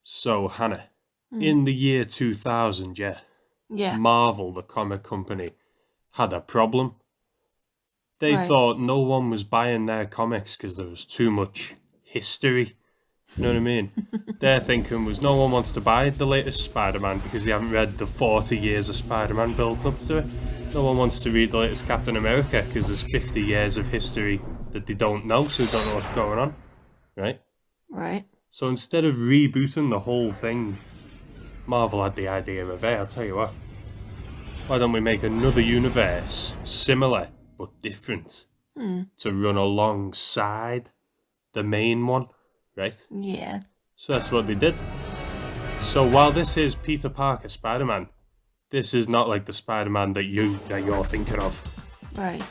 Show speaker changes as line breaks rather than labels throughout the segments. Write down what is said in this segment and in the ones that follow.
So, Hannah, in the year 2000,
Yeah.
Marvel, the comic company, had a problem. They
Right.
thought no one was buying their comics because there was too much history. You know what I mean? Their thinking was no one wants to buy the latest Spider-Man because they haven't read the 40 years of Spider-Man building up to it. No one wants to read the latest Captain America because there's 50 years of history that they don't know, so they don't know what's going on. Right?
Right.
So instead of rebooting the whole thing, Marvel had the idea of, hey, I'll tell you what, why don't we make another universe, similar but different, to run alongside the main one, right?
Yeah.
So that's what they did. So while this is Peter Parker Spider-Man, this is not like the Spider-Man that you're thinking of.
Right.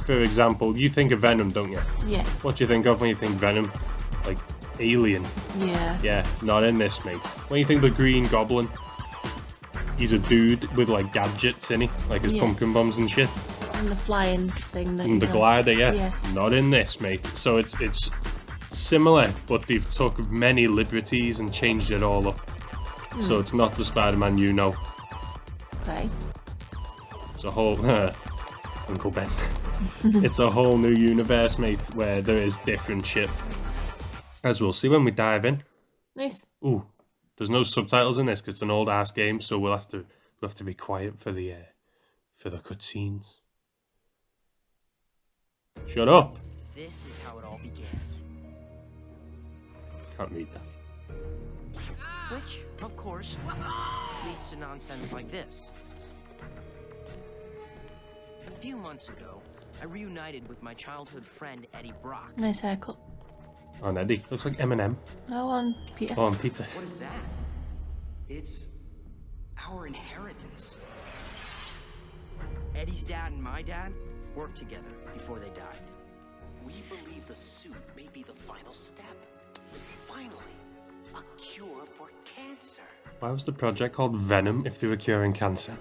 For example, you think of Venom, don't you?
Yeah.
What do you think of when you think Venom? Like alien.
Yeah.
Yeah, not in this, mate. When you think the Green Goblin, he's a dude with like gadgets in he, like his pumpkin bombs and shit.
And the flying thing that
And the glider,
Yeah.
Not in this, mate. So it's similar, but they've took many liberties and changed it all up. So it's not the Spider-Man you know.
Okay.
It's a whole Uncle Ben. It's a whole new universe, mate, where there is different shit. As we'll see when we dive in.
Nice.
Ooh, there's no subtitles in this because it's an old ass game, so we'll have to be quiet for the cutscenes. Shut up.
This is how it all began.
Can't read that.
Which, of course, leads to nonsense like this. A few months ago, I reunited with my childhood friend Eddie Brock.
Nice haircut.
On Eddie. Looks like Eminem.
Oh, on Peter.
Oh, and Peter.
What is that? It's our inheritance. Eddie's dad and my dad worked together before they died.
We believe the suit may be the final step. Finally, a cure for cancer.
Why was the project called Venom if they were curing cancer?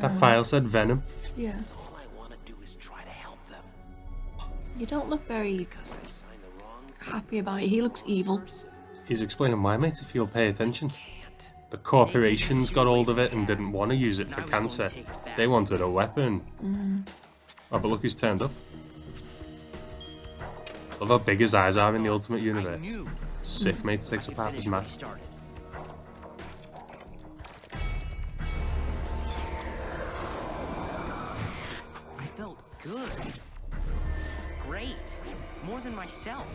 That file said Venom.
Yeah.
All I want to do is try to help them.
You don't look very
Because I signed the wrong
happy about it. He looks evil.
He's explaining why, mate, if you'll pay attention.
can't.
The corporations got hold of it and didn't want to use it for cancer. They wanted a weapon. Oh, but look who's turned up. Love how big his eyes are in the Ultimate Universe. Sick, mate, takes apart his mask.
I felt good. Great. More than myself.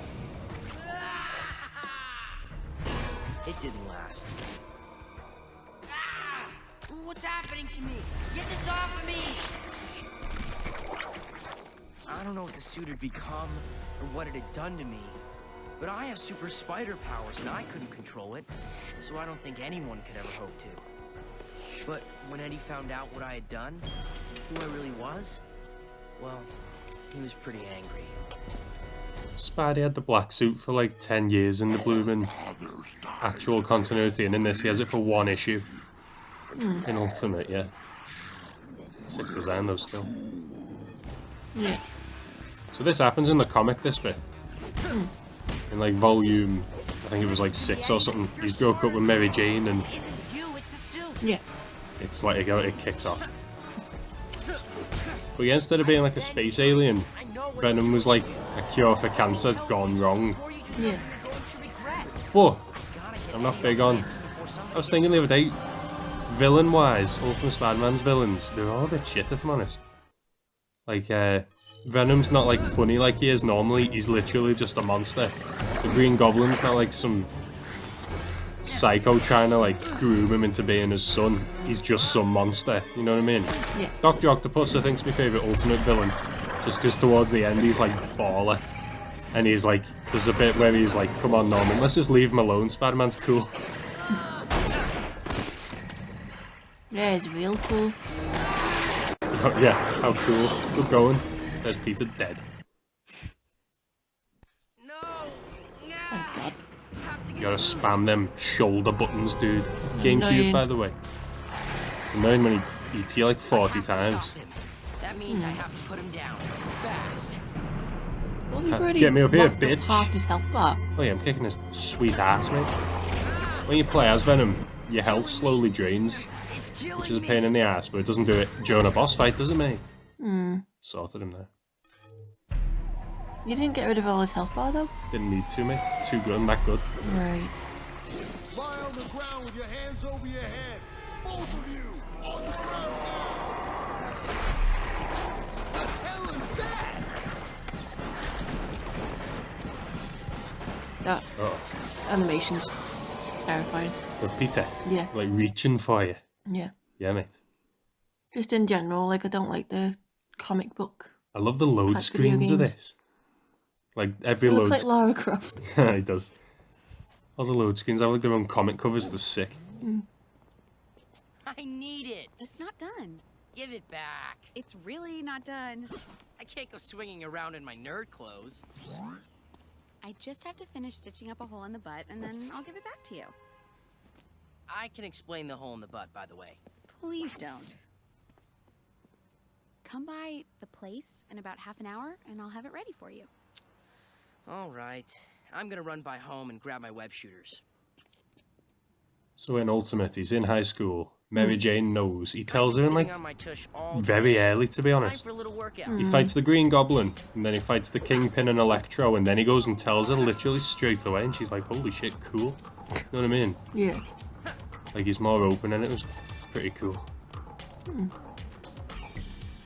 It didn't last.
What's happening to me? Get this off of me!
I don't know what the suit had become or what it had done to me, but I have super spider powers and I couldn't control it, so I don't think anyone could ever hope to. But when Eddie found out what I had done, who I really was, well, he was pretty angry.
Spidey had the black suit for like 10 years in the blooming actual continuity, and in this he has it for one issue. In Ultimate, yeah. Sick design though still.
Yeah.
So this happens in the comic, this bit. In like volume, I think it was like 6 or something. He's broke up with Mary Jane and
Isn't you, it's the suit!
Yeah.
it's like it kicks off. But yeah, instead of being like a space alien, Venom was like a cure for cancer gone wrong.
Yeah.
But I'm not big on. I was thinking the other day, villain-wise, Ultimate Spider-Man's villains, they're all a bit shit if I'm honest. Like, Venom's not like funny like he is normally, he's literally just a monster. The Green Goblin's not like some psycho trying to like groom him into being his son. He's just some monster, you know what I mean?
Yeah.
Dr. Octopus I think's my favourite Ultimate villain. Just because towards the end he's like baller. And he's like, there's a bit where he's like, come on Norman, let's just leave him alone, Spider-Man's cool.
Yeah, it's real cool.
Oh, yeah, how cool. Good going. There's Peter dead.
No!
Oh god.
You gotta spam them shoulder buttons, dude.
Annoying.
GameCube, by the way. It's annoying when he eats you like 40 times.
That means I have to put him down fast.
Well, you've already
Get me up here,
locked
bitch.
half his health bar.
Oh yeah, I'm kicking his sweet ass, mate. when you play as Venom, your health slowly drains, which is a pain in the ass, but it doesn't do it during a boss fight, does it, mate? Sorted him there.
You didn't get rid of all his health bar though?
Didn't need to, mate. Too good and that good.
Right.
Lie on the ground with your hands over your head. Both of you on the ground now. The hell is that?
That animation's terrifying.
But Peter,
Yeah.
like reaching for you.
Yeah.
Yeah, mate.
Just in general, like I don't like the comic book.
I love the load
Type video
screens of
games.
this. Like every
It
load.
looks like Lara Croft.
It does. All the load screens have like their own comic covers. They're sick.
I need it.
It's not done.
Give it back.
It's really not done.
I can't go swinging around in my nerd clothes.
I just have to finish stitching up a hole in the butt, and then I'll give it back to you.
I can explain the hole in the butt, by the way.
Please don't. Come by the place in about half an hour, and I'll have it ready for you.
All right. I'm gonna run by home and grab my web shooters.
So in Ultimate, he's in high school. Mary Jane knows. He tells her in like
Sitting on my tush all
very
day.
early, to be
Time
honest.
for a little workout.
He fights the Green Goblin, and then he fights the Kingpin and Electro, and then he goes and tells her literally straight away, and she's like, holy shit, cool. You know what I mean?
Yeah.
Like he's more open, and it was pretty cool.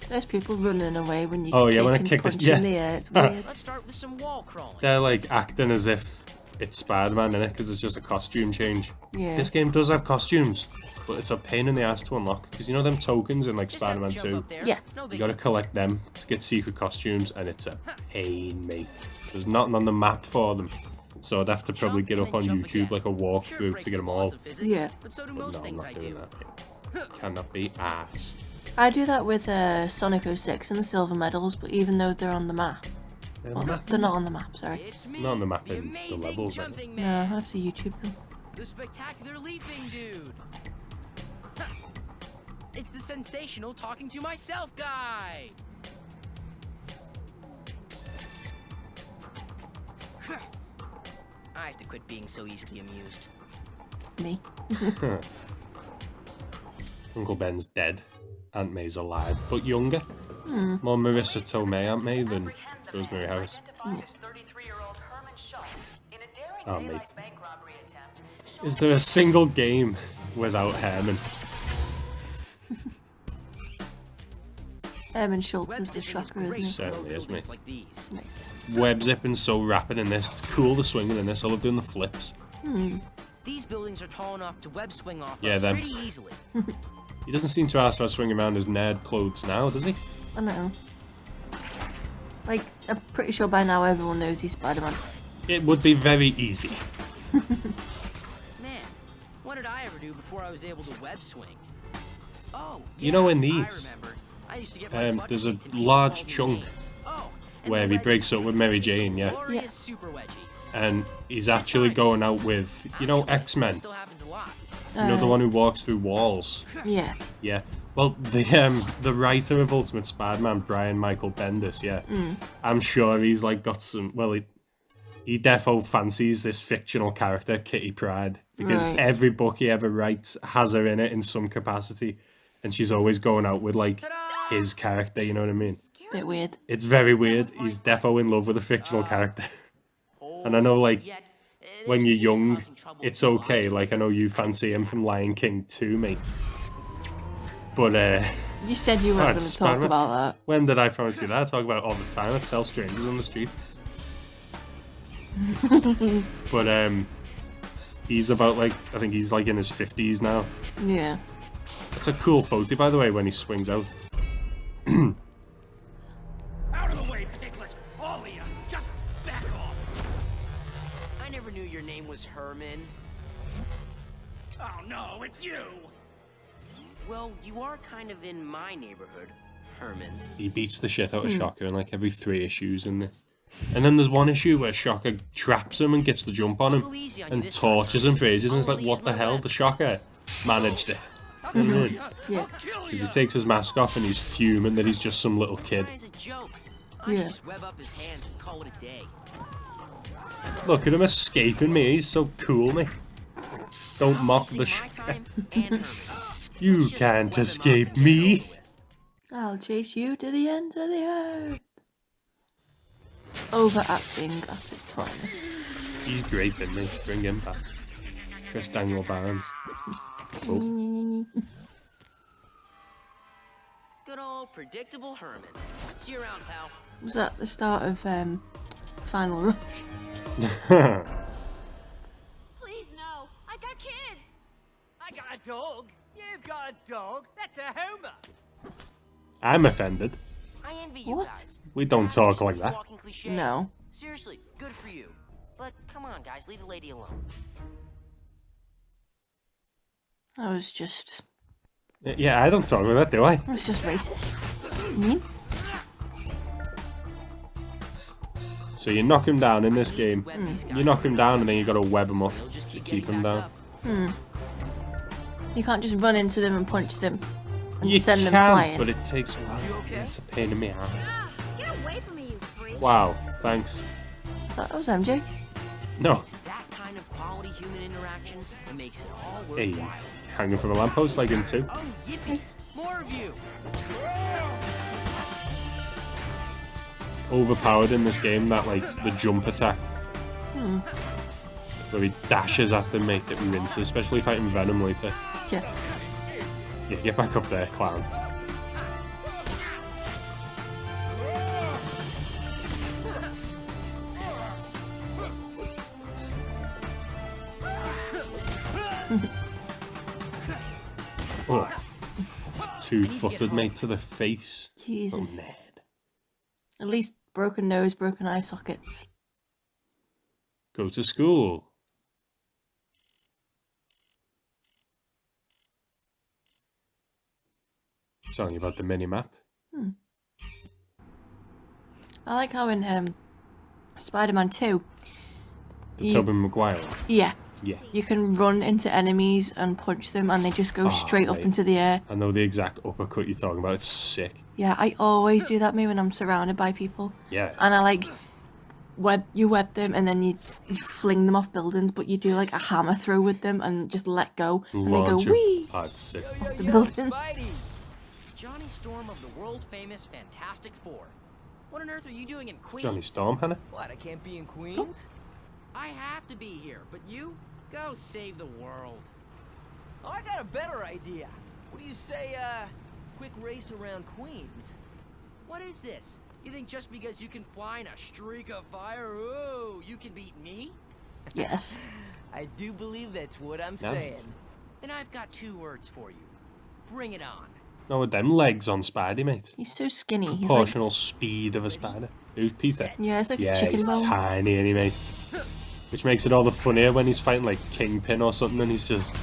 There's people running away when you
Oh, yeah,
kick
when I
and
kick the-
punch
yeah.
in the air. It's weird.
Let's start with some wall crawling.
They're like acting as if it's Spider-Man in it, because it's just a costume change.
Yeah.
This game does have costumes, but it's a pain in the ass to unlock, because you know them tokens in like
Just have to
Spider-Man
jump
2?
up there.
Yeah.
No
You
biggie.
gotta collect them to get secret costumes, and it's a pain, mate. There's nothing on the map for them. So I'd have to probably
Jump
get
and
up
then
on
jump
YouTube
again.
like a
Sure, it
walkthrough
breaks
to get
the
them
laws
all.
of physics,
Yeah.
But so do
But
most
no, I'm
things
not
I
doing
do.
that, mate. Cannot be asked.
I do that with Sonic 06 and the silver medals, but even though they're on the map.
They're on
Well,
the map.
they're not on the map, sorry.
It's me,
Not on the map
the
in the
amazing
levels, right?
jumping
No, I
man,
have to YouTube them.
the spectacular leaping dude. Ha! It's the sensational talking to myself guy. I have to quit being so easily amused.
Me.
Uncle Ben's dead. Aunt May's alive, but younger. More Marissa Tomei Aunt May than Rosemary Harris. Oh, mate. Is there a single game without Herman?
Herman Schultz
Web
is the
zipping
shocker,
great
isn't
for
Certainly is,
buildings
mate.
like these.
he? Nice.
Web zipping's so rapid in this. It's cool the swinging in this. I love doing the flips.
These buildings are tall enough to web swing off
Yeah,
of
them.
pretty easily.
He doesn't seem to ask for swinging around his nerd clothes now, does he?
I know. Like, I'm pretty sure by now everyone knows he's Spider-Man.
It would be very easy.
Man, what did I ever do before I was able to web swing? Oh,
You know in
I
these,
remember. I used to get my butt
there's a
kicked and people
large
called me
chunk
names. Oh, and
where
the
he breaks
wedgies.
up with Mary Jane, yeah.
Glorious super wedgies.
And he's actually going out with, you know, X-Men.
Still happens a lot.
You know, the one who walks through walls.
Yeah.
Yeah. Well, the writer of Ultimate Spider-Man, Brian Michael Bendis, yeah. I'm sure he's like got some. Well, he defo fancies this fictional character, Kitty Pryde, because
Right.
every book he ever writes has her in it in some capacity, and she's always going out with like his character. You know what I mean?
Bit weird.
It's very weird. He's defo in love with a fictional character, and I know like
Yet,
when
there's
you're
still
young,
causing trouble
it's
for
okay. Like I know you fancy him from Lion King too, mate. But
You said you weren't going
it's
to talk
Spider-Man.
about that.
When did I promise you that? I talk about it all the time. I tell strangers on the street. But he's about like, I think he's like in his 50s now.
Yeah.
It's a cool photo, by the way, when he swings out.
Out of the way, piglets! All of you! Just back off!
I never knew your name was Herman.
Oh no, it's you!
Well, you are kind of in my neighborhood, Herman.
He beats the shit out of Shocker in like every 3 issues in this. And then there's one issue where Shocker traps him and gets the jump on him
Go easy on you
and
this
tortures
time.
him for ages. And it's
I'll
like, what
use
the
my
hell?
web.
The Shocker managed it. You know what I mean?
Yeah.
Because he takes his mask off and he's fuming that he's just some little kid.
This guy's a joke. I
Yeah.
should just web up his hands and call it a day.
Look at him escaping me. He's so cool, mate. Don't mock the You can't escape me.
I'll chase you to the ends of the earth. Overacting at its finest.
He's great, isn't he? Bring him back. Chris Daniel Barnes. Oh.
Good old predictable Herman. See you around, pal.
Was that the start of Final Rush?
Please, no. I got kids.
I got a dog. You've got a dog. That's a Homer.
I'm offended.
I envy you
What?
guys.
We don't talk like that.
Walking cliches.
No.
Seriously, good for you. But come on, guys, leave the lady alone.
I was just
Yeah, I don't talk like that, do I?
racist. Me?
So you knock him down in this game. You knock him down and then you gotta web him up to keep him down.
You can't just run into them and punch them and
You
send
can,
them flying.
but it takes a while. It's a pain in the ass.
Ah, get away from me, you freak.
Wow, thanks.
That was MJ.
No.
It's that kind of quality human interaction that makes it all
Hey,
worthwhile.
hanging from a lamppost like him too.
Oh, yippee!
Nice.
More of you!
Overpowered in this game, that like the jump attack. Where he dashes at them, mate, it rinses, especially fighting Venom later.
Yeah.
Yeah, get back up there, clown. Oh. Two-footed, mate, to the face.
Jesus.
Oh, Ned.
At least broken nose, broken eye sockets.
Go to school. Telling you about the mini-map.
I like how in Spider-Man 2,
The Tobey Maguire.
yeah,
Yeah.
you can run into enemies and punch them and they just go straight up
mate.
into the air.
I know the exact uppercut you're talking about. It's sick.
Yeah, I always do that, me, when I'm surrounded by people.
Yeah.
And I like you web them and then you fling them off buildings, but you do like a hammer throw with them and just let go and they go
Launch 'em.
wee
Oh, it's sick.
off the buildings.
Spidey! Johnny Storm of the world-famous Fantastic Four. What on earth are you doing in Queens?
Johnny Storm, Hannah?
What, I can't be in Queens?
I have to be here, but you? Go save the world.
Oh, I got a better idea. What do you say, quick race around Queens?
What is this? You think just because you can fly in a streak of fire, ooh, you can beat me?
Yes.
I do believe that's what I'm
Nice.
saying.
Then I've got two words for you. Bring it on.
No, with them legs on Spidey, mate.
He's so skinny. He's like,
Proportional speed of a spider. Who's Peter?
yeah, it's like
Yeah,
a chicken
he's
bone.
tiny, ain't he, mate? Which makes it all the funnier when he's fighting like Kingpin or something and he's just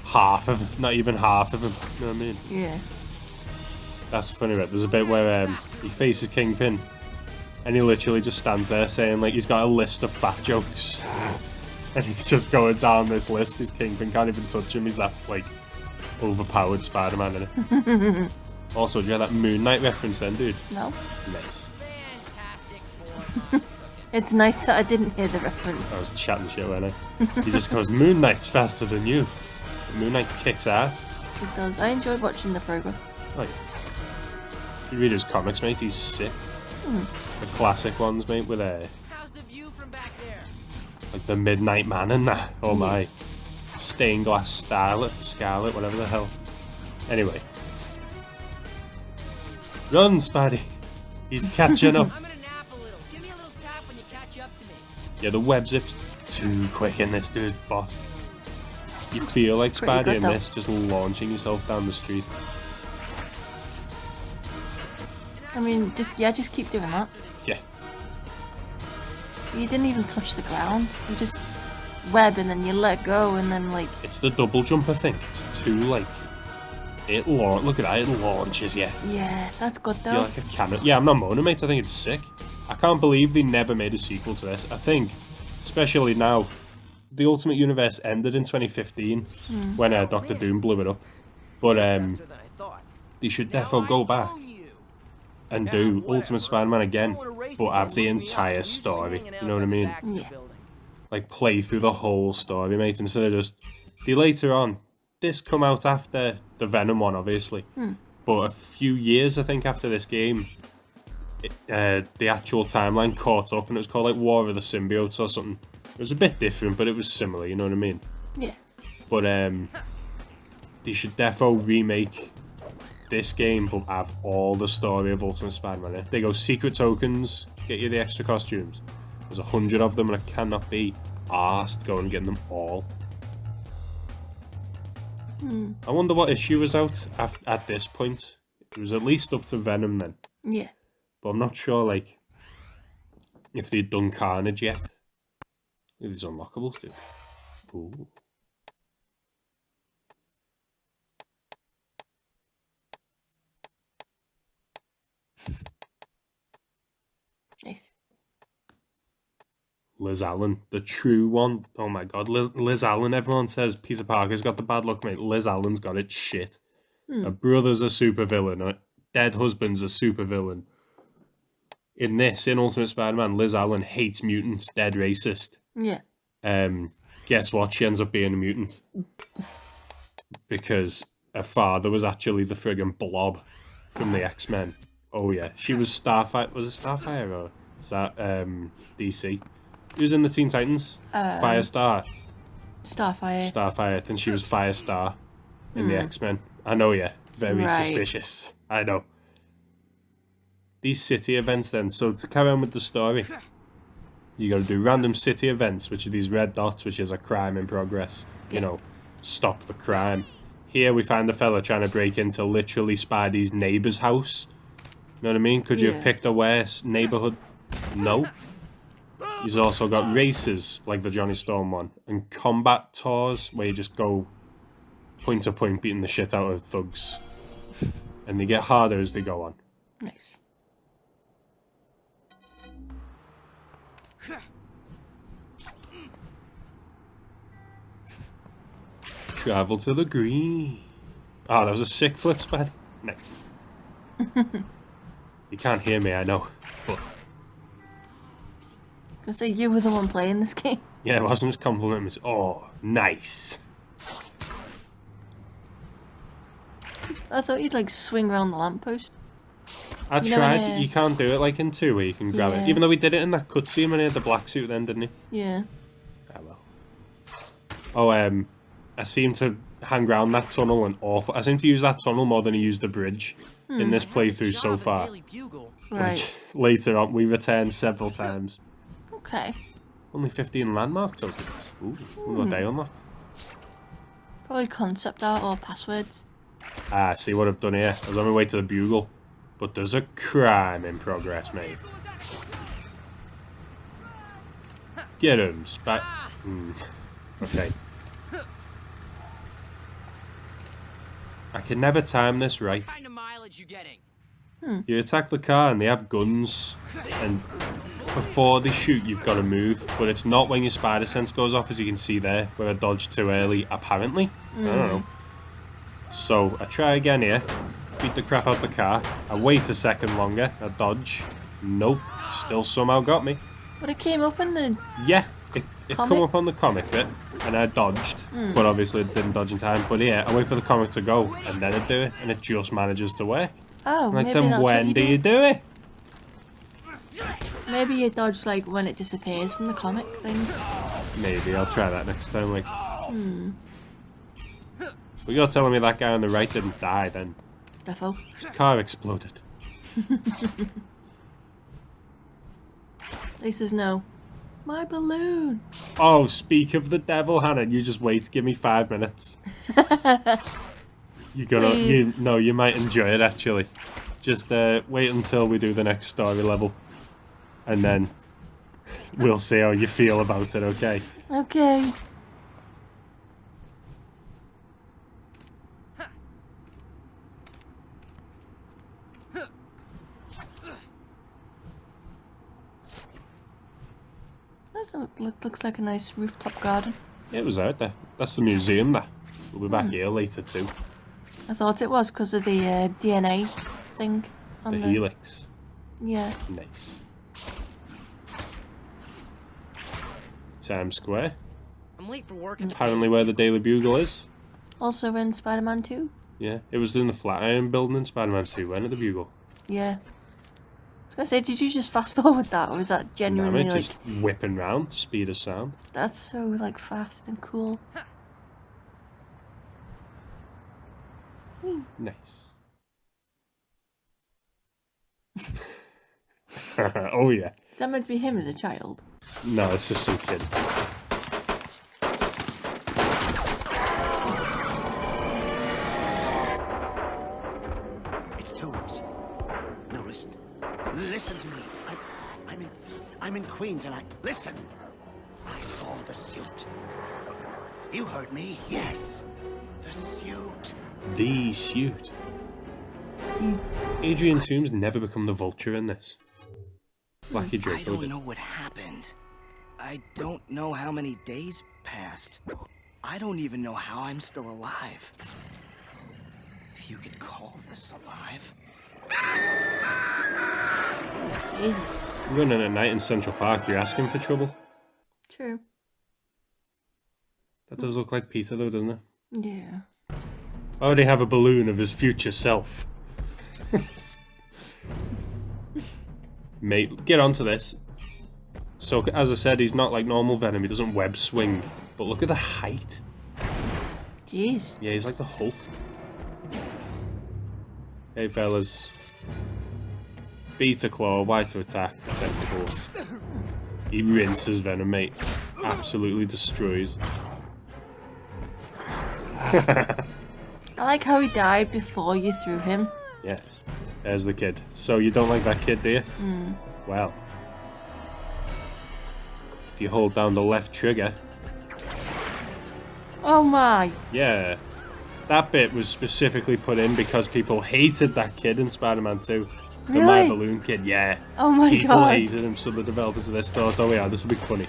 half of him, not even half of him. You know what I mean?
Yeah.
That's funny, right? There's a bit where he faces Kingpin and he literally just stands there saying like he's got a list of fat jokes. And he's just going down this list because Kingpin can't even touch him. He's that like overpowered Spider-Man, isn't it? Also, do you hear that Moon Knight reference then, dude?
No.
Fantastic
Nice.
Four.
It's nice that I didn't hear the reference.
I was chatting shit, wasn't I? He just goes, Moon Knight's faster than you. Moon Knight kicks ass.
It does. I enjoyed watching the program.
Oh, yeah. You read his comics, mate, he's sick. The classic ones, mate, with
How's the view from back there?
like the Midnight Man and that. Oh my. Stained Glass Scarlet, whatever the hell. Anyway. Run, Spidey. He's catching up.
I'm gonna nap a little. Give me a little tap when you catch up to me.
Yeah, the web zip's too quick in this, dude, boss. You feel like
Pretty
Spidey
good,
in
though.
this, just launching yourself down the street.
I mean, just keep doing that.
Yeah.
You didn't even touch the ground. You just web and then you let go and then like
It's the double jump, I think. It's too, like... Look at that, it launches you.
yeah, that's good though.
You're like a cannon. Yeah, I'm not moaning, mate. I think it's sick. I can't believe they never made a sequel to this. I think, especially now, the Ultimate Universe ended in 2015 when Doctor Doom blew it up. But
Faster than I thought.
they should defo go back and do Ultimate Spider-Man again, but have the entire story. You know what I mean?
Yeah.
like play through the whole story, mate, instead of just later on. This come out after the Venom one, obviously, but a few years I think after this game, the actual timeline caught up, and it was called like War of the Symbiotes or something. It was a bit different, but it was similar. You know what I mean?
Yeah.
But they should defo remake this game, but have all the story of Ultimate Spider-Man in it. They go secret tokens, get you the extra costumes. There's 100 of them, and I cannot be arsed going and getting them all. I wonder what issue was out at this point. It was at least up to Venom then.
Yeah.
But I'm not sure, like, if they'd done Carnage yet. These unlockables, dude. Ooh.
Nice.
Liz Allen, the true one. Oh my god, Liz Allen. Everyone says Peter Parker's got the bad luck, mate. Liz Allen's got it shit. Her brother's a supervillain. Her dead husband's a supervillain. In Ultimate Spider-Man, Liz Allen hates mutants, dead racist.
Yeah.
Guess what? She ends up being a mutant. Because her father was actually the friggin' Blob from the X-Men. Oh yeah, she was Starfire. Was it Starfire or is that DC? Who was in the Teen Titans? Firestar.
Starfire.
Then she was Firestar in the X-Men. I know, yeah. Very suspicious. I know. These city events then. So to carry on with the story, you got to do random city events, which are these red dots, which is a crime in progress. You know, stop the crime. Here we find a fella trying to break into literally Spidey's neighbour's house. You know what I mean? Could you have picked a worse neighbourhood? No. He's also got races, like the Johnny Storm one, and combat tours, where you just go point to point beating the shit out of thugs. And they get harder as they go on.
Nice.
Travel to the green. Oh, that was a sick flip spad. Nice. You can't hear me, I know, but...
I say you were the one playing this game.
Yeah, it wasn't just complimenting me. Oh, nice.
I thought you'd like swing around the lamppost.
I tried. You can't do it like in 2 where you can grab it. Even though he did it in that cutscene when he had the black suit then, didn't he?
Yeah.
Ah, well. Oh, I seem to hang around that tunnel and I seem to use that tunnel more than I use the bridge in this playthrough so far.
Right.
Like, later on, we returned several times.
Okay.
Only 15 landmark tokens. Ooh, wonder what they unlock.
Probably concept art or passwords.
Ah, see what I've done here. I was on my way to the bugle. But there's a crime in progress, mate. Get him, Okay. I can never time this right.
What kind of mileage you getting?
You attack the car and they have guns, and before they shoot you've got to move, but it's not when your spider sense goes off, as you can see there, where I dodged too early, apparently. I don't know. So I try again here, beat the crap out the car, I wait a second longer, I dodge, nope, still somehow got me.
But it came up in the...
Yeah, it come up on the comic bit, and I dodged, but obviously it didn't dodge in time, but yeah, I wait for the comic to go, and then I do it, and it just manages to work.
Oh,
like,
maybe
then
that's
when
what
do you do it?
Maybe you dodge like when it disappears from the comic thing.
Maybe, I'll try that next time, like. But you're telling me that guy on the right didn't die then?
Defo.
His car exploded.
At least there's no... My balloon!
Oh, speak of the devil, Hannah, you just wait, give me 5 minutes. You're gonna... You might enjoy it, actually. Just wait until we do the next story level. And then we'll see how you feel about it, okay?
Okay. Looks like a nice rooftop garden.
Yeah, it was out there. That's the museum there. We'll be back here later too.
I thought it was because of the DNA thing. On
the helix.
Yeah.
Nice. Times Square.
I'm late for work.
Apparently where the Daily Bugle is.
Also in Spider-Man 2.
Yeah, it was in the Flatiron building in Spider-Man 2, wasn't it, the Bugle?
Yeah. I was gonna say, did you just fast forward that, or was that genuinely
No,
like...
just whipping round, speed of sound.
That's so, like, fast and cool.
Nice. Oh yeah.
Is that meant to be him as a child?
No, it's just some kid.
It's Toombs. No, listen. Listen to me. I'm in Queens and listen. I saw the suit. You heard me? Yes. The suit.
The suit.
Suit.
Adrian Toombs never become the Vulture in this. Lucky
I
Draco
don't
did.
know what happened. I don't know how many days passed. I don't even know how I'm still alive. If you could call this alive.
Jesus.
Running at night in Central Park, you're asking for trouble.
True.
That does look like Peter though, doesn't it?
Yeah.
I already have a balloon of his future self. Mate, get onto this. So, as I said, he's not like normal Venom, he doesn't web swing. But look at the height.
Jeez.
Yeah, he's like the Hulk. Hey fellas. B to claw, Y to attack, tentacles. He rinses Venom, mate. Absolutely destroys.
I like how he died before you threw him.
Yeah, there's the kid. So you don't like that kid, do you? Well. If you hold down the left trigger...
Oh my!
Yeah. That bit was specifically put in because people hated that kid in Spider-Man 2. The My
Really?
Balloon kid, yeah.
Oh my
People
god.
hated him, so the developers of this thought, oh yeah, this will be funny.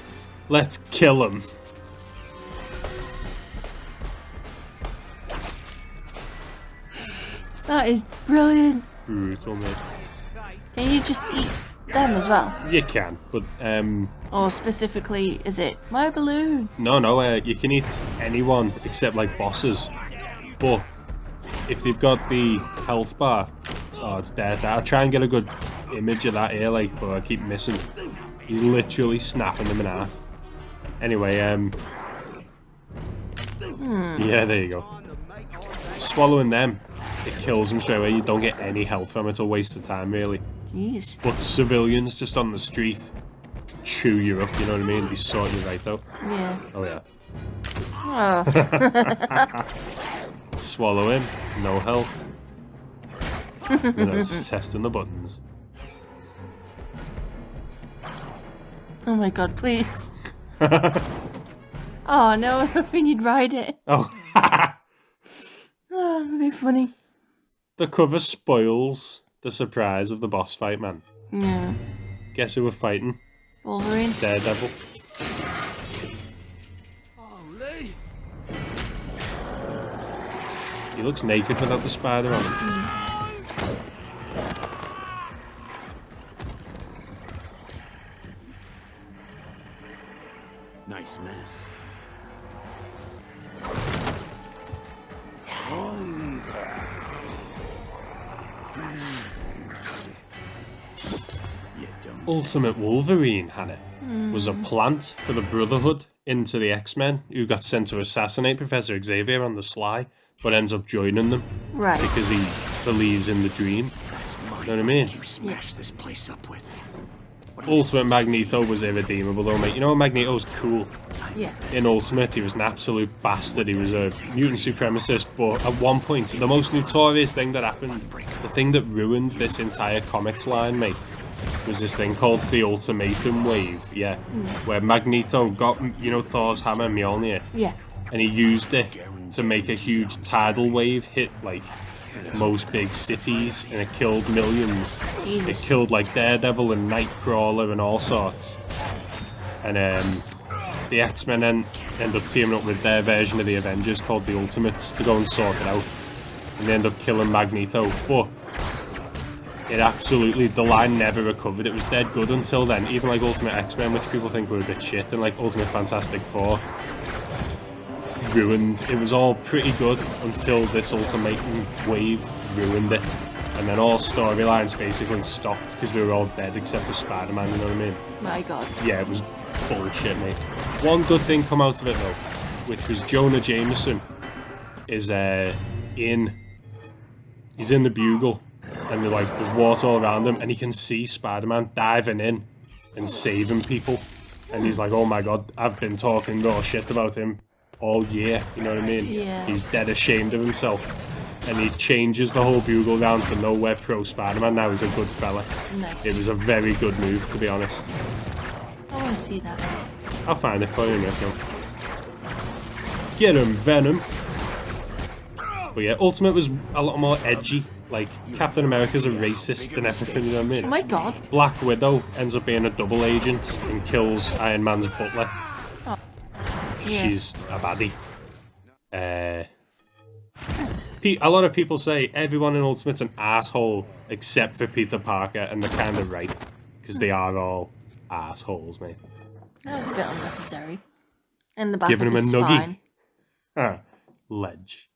Let's kill him.
That is brilliant.
Brutal, mate.
Can you just eat them as well?
You can, but
Or specifically, is it my balloon?
no, you can eat anyone except like bosses. But if they've got the health bar, oh, it's dead. I'll try and get a good image of that here, like, but I keep missing. He's literally snapping them in half. Anyway, yeah, there you go. Swallowing them, it kills them straight away. You don't get any health from it. It's a waste of time, really.
Jeez.
But civilians just on the street chew you up, you know what I mean? They sort you right out.
Yeah.
Oh yeah.
Oh.
Swallow him, no health. You know, just testing the buttons.
Oh my god, please. Oh no, I was hoping you'd ride it.
Oh.
Oh, that'd be funny.
The cover spoils the surprise of the boss fight, man.
Yeah.
Guess who we're fighting?
Wolverine.
Daredevil.
Holy!
He looks naked without the spider on him.
Nice mess.
Ultimate Wolverine, Hannah, was a plant for the Brotherhood into the X-Men, who got sent to assassinate Professor Xavier on the sly, but ends up joining them
Right.
because he believes in the dream. You know what I mean?
You smash this place up with.
Ultimate Magneto was irredeemable though, mate. You know, Magneto's cool.
Yeah.
In Ultimate, he was an absolute bastard. He was a mutant supremacist, but at one point, the most notorious thing that happened, the thing that ruined this entire comics line, mate, was this thing called the Ultimatum Wave, yeah, where Magneto got, you know, Thor's hammer, Mjolnir,
Yeah.
and he used it to make a huge tidal wave hit, like, most big cities, and it killed millions.
Jesus.
It killed, like, Daredevil and Nightcrawler and all sorts. And, the X-Men end up teaming up with their version of the Avengers called the Ultimates to go and sort it out. And they end up killing Magneto, but it absolutely, the line never recovered. It was dead good until then. Even like Ultimate X-Men, which people think were a bit shit, and like Ultimate Fantastic Four, ruined. It was all pretty good until this Ultimatum wave ruined it. And then all storylines basically stopped because they were all dead except for Spider-Man, you know what I mean?
My god.
Yeah, it was bullshit, mate. One good thing come out of it though, which was Jonah Jameson is he's in the Bugle, and they're like, there's water all around him, and he can see Spider-Man diving in and saving people. And he's like, oh my god, I've been talking raw shit about him all year, you know what I mean?
Yeah.
He's dead ashamed of himself. And he changes the whole Bugle round to know we're pro Spider-Man now. He's a good fella.
Nice.
It was a very good move, to be honest.
I want to see that.
I'll find it for you, if not. Get him, Venom. But yeah, Ultimate was a lot more edgy. Like, Captain America's a racist and everything, you know what I mean?
Oh my god.
Black Widow ends up being a double agent and kills Iron Man's butler.
Oh. Yeah.
She's a baddie. A lot of people say everyone in Ultimate's an asshole except for Peter Parker, and they're kind of right. Because they are all assholes, mate.
That was a bit unnecessary. In the back
Giving
of
him
his
a nuggie.
spine.
Ah, ledge.